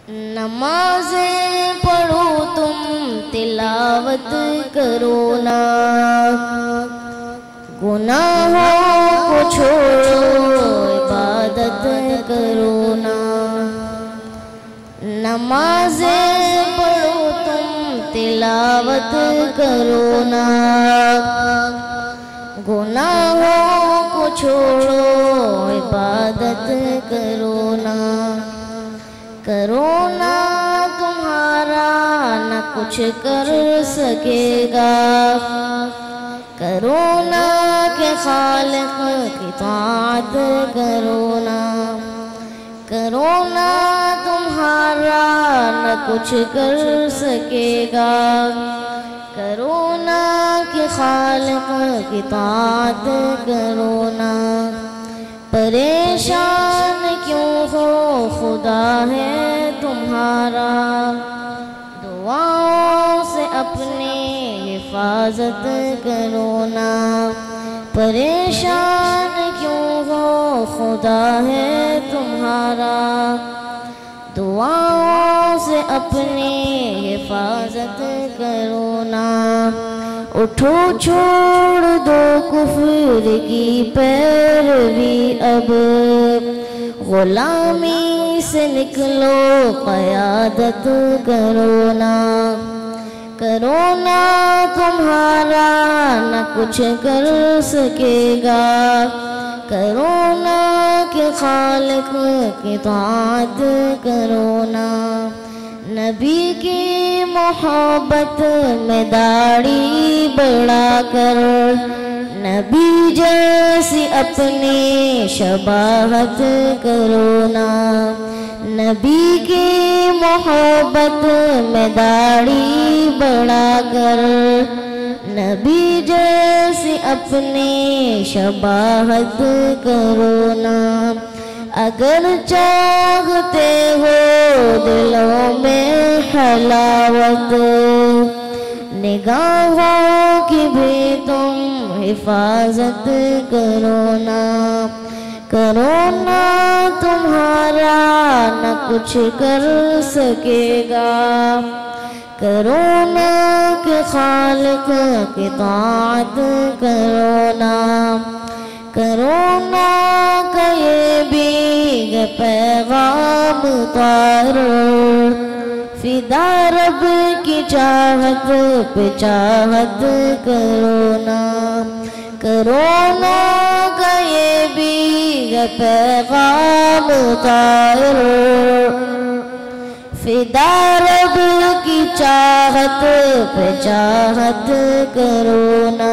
نمازیں پڑھو تم تلاوت کرو نا، گناہوں کو چھوڑو عبادت کرو نا۔ نمازیں پڑھو تم تلاوت کرو نا، گناہوں کو چھوڑو عبادت کرو نا۔ کرونا تمہارا نہ کچھ کر سکے گا، کرونا کے خالق کی طاعت کرونا۔ کرونا تمہارا نہ کچھ کر سکے گا، کرونا کے خالق کی طاعت کرونا۔ پریشان کیوں ہو خدا ہے تمہارا، دعاؤں سے اپنی حفاظت کرو نا۔ پریشان کیوں ہو خدا ہے تمہارا، دعاؤں سے اپنی حفاظت کرو نا۔ اٹھو چھوڑ دو کفر کی پیروی، اب غلامی سے نکلو قیادت کرو نا۔ کرونا تمہارا نہ کچھ کر سکے گا، کرونا کے خالق کی طاعت کرو نا۔ نبی کی محبت میں داڑھی بڑھا کر، نبی جیسی اپنی شباہت کرو نا۔ نبی کی محبت میں داڑھی بڑھا کر، نبی جیسی اپنی شباہت کرو نا۔ اگر چاہتے ہو دلوں میں حلاوت، نگاہوں کی بھی تم حفاظت کرو نا۔ کرونا تمہارا نہ کچھ کر سکے گا، کرونا کے خالق کی طاعت کرو نا۔ کرونا کا یہ بھی پیغام اتارو، فدا رب کی چاہت پہ چاہت کرو نا۔ کرونا کا یہ بھی پیغام اتارو، فدا رب کی چاہت پہ چاہت کرو نا۔